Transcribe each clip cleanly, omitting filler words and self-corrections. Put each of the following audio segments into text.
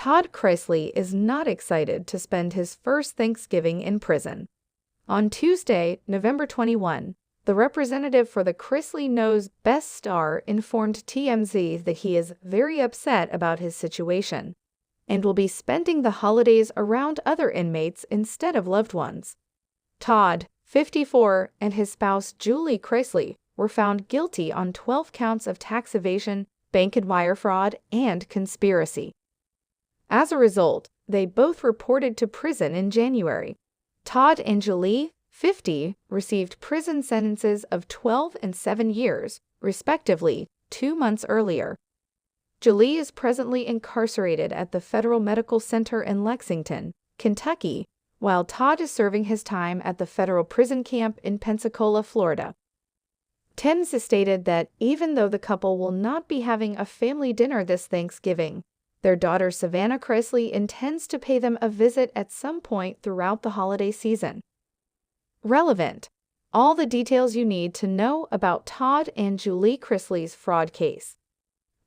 Todd Chrisley is not excited to spend his first Thanksgiving in prison. On Tuesday, November 21, the representative for the Chrisley Knows Best star informed TMZ that he is very upset about his situation and will be spending the holidays around other inmates instead of loved ones. Todd, 54, and his spouse Julie Chrisley were found guilty on 12 counts of tax evasion, bank and wire fraud, and conspiracy. As a result, they both reported to prison in January. Todd and Julie, 50, received prison sentences of 12 and 7 years, respectively, 2 months earlier. Julie is presently incarcerated at the Federal Medical Center in Lexington, Kentucky, while Todd is serving his time at the federal prison camp in Pensacola, Florida. TMZ has stated that even though the couple will not be having a family dinner this Thanksgiving, their daughter Savannah Chrisley intends to pay them a visit at some point throughout the holiday season. Relevant: all the details you need to know about Todd and Julie Chrisley's fraud case.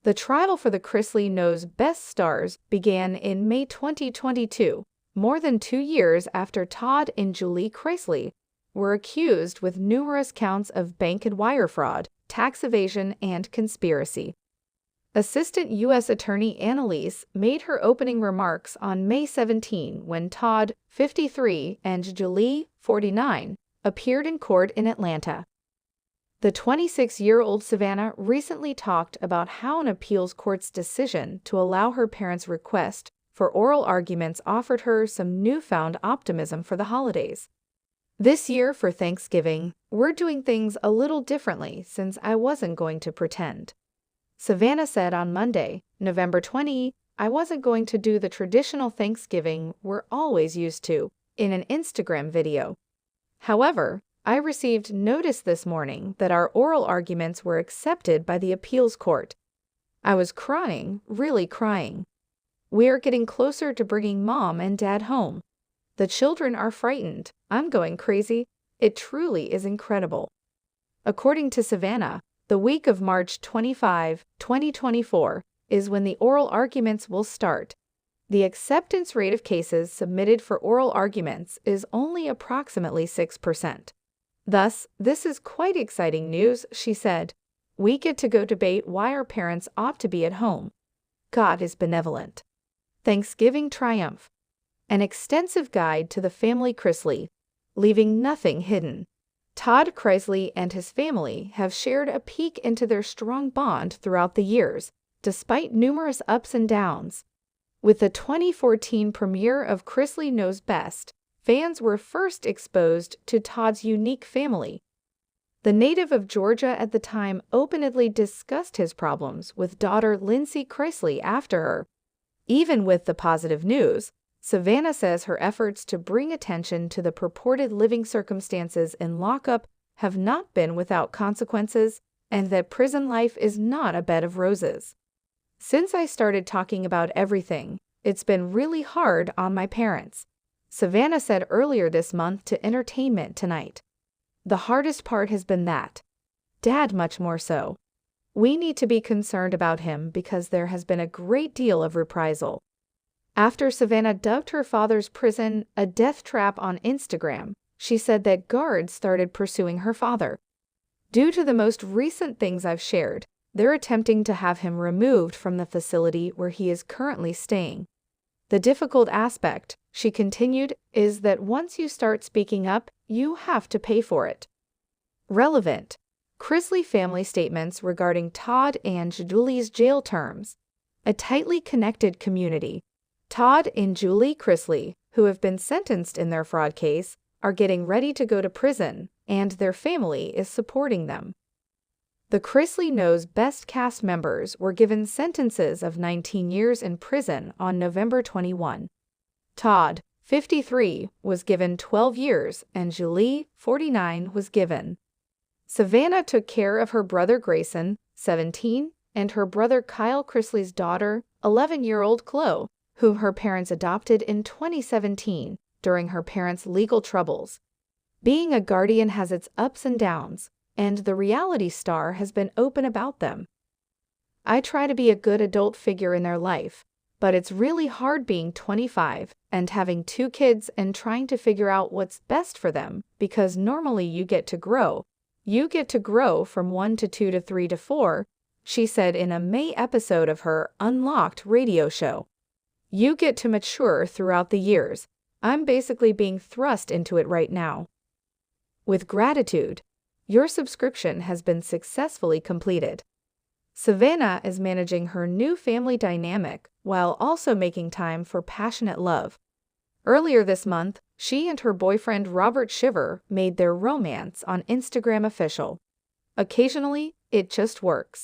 The trial for the Chrisley Knows Best stars began in May 2022, more than 2 years after Todd and Julie Chrisley were accused with numerous counts of bank and wire fraud, tax evasion, and conspiracy. Assistant U.S. Attorney Annalise made her opening remarks on May 17 when Todd, 53, and Julie, 49, appeared in court in Atlanta. The 26-year-old Savannah recently talked about how an appeals court's decision to allow her parents' request for oral arguments offered her some newfound optimism for the holidays. "This year for Thanksgiving, we're doing things a little differently since I wasn't going to pretend," Savannah said on Monday, November 20, "I wasn't going to do the traditional Thanksgiving we're always used to," in an Instagram video. "However, I received notice this morning that our oral arguments were accepted by the appeals court. I was crying, really crying. We are getting closer to bringing mom and dad home. The children are frightened. I'm going crazy. It truly is incredible." According to Savannah, the week of March 25, 2024, is when the oral arguments will start. The acceptance rate of cases submitted for oral arguments is only approximately 6%. Thus, this is quite exciting news, she said. "We get to go debate why our parents ought to be at home. God is benevolent." Thanksgiving Triumph. An extensive guide to the family Chrisley, leaving nothing hidden. Todd Chrisley and his family have shared a peek into their strong bond throughout the years, despite numerous ups and downs. With the 2014 premiere of Chrisley Knows Best, fans were first exposed to Todd's unique family. The native of Georgia at the time openly discussed his problems with daughter Lindsay Chrisley after her. Even with the positive news, Savannah says her efforts to bring attention to the purported living circumstances in lockup have not been without consequences, and that prison life is not a bed of roses. "Since I started talking about everything, it's been really hard on my parents," Savannah said earlier this month to Entertainment Tonight. "The hardest part has been that. Dad much more so. We need to be concerned about him because there has been a great deal of reprisal." After Savannah dubbed her father's prison a death trap on Instagram, she said that guards started pursuing her father. "Due to the most recent things I've shared, they're attempting to have him removed from the facility where he is currently staying. The difficult aspect," she continued, "is that once you start speaking up, you have to pay for it." Relevant: Chrisley family statements regarding Todd and Julie's jail terms. A tightly connected community. Todd and Julie Chrisley, who have been sentenced in their fraud case, are getting ready to go to prison, and their family is supporting them. The Chrisley Knows Best cast members were given sentences of 19 years in prison on November 21. Todd, 53, was given 12 years, and Julie, 49, was given. Savannah took care of her brother Grayson, 17, and her brother Kyle Chrisley's daughter, 11-year-old Chloe, whom her parents adopted in 2017 during her parents' legal troubles. Being a guardian has its ups and downs, and the reality star has been open about them. "I try to be a good adult figure in their life, But it's really hard being 25 and having 2 kids and trying to figure out what's best for them, because normally you get to grow. You get to grow from 1 to 2 to 3 to 4, she said in a May episode of her Unlocked radio show. You get to mature throughout the years. I'm basically being thrust into it right now. With gratitude, your subscription has been successfully completed. Savannah is managing her new family dynamic while also making time for passionate love. Earlier this month, she and her boyfriend Robert Shiver made their romance on Instagram official. Occasionally, it just works.